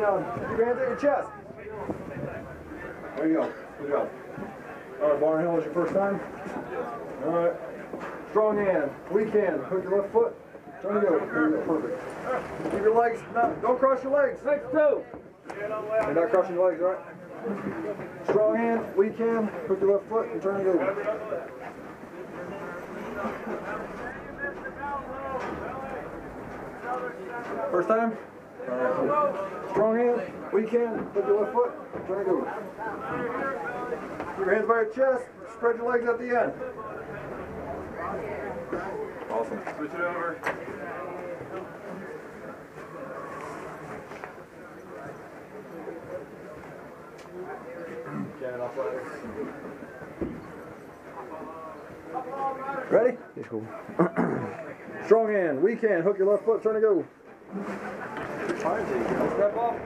down. Keep your hands at your chest. There you go. Good job. All right, Barnhill is your first time. All right. Strong hand, weak hand. Hook your left foot. Turn and go. There you go. Perfect. Keep your legs. No, don't cross your legs. Next two. You're not crossing your legs, right? Strong hand, weak hand. Hook your left foot and turn and go. First time? All right. Strong hand, weak hand, hook your left foot, turn and go. Keep your hands by your chest, spread your legs at the end. Awesome. Switch it over. Ready? Let's go. Strong hand, weak hand, hook your left foot, turn and go. Step off.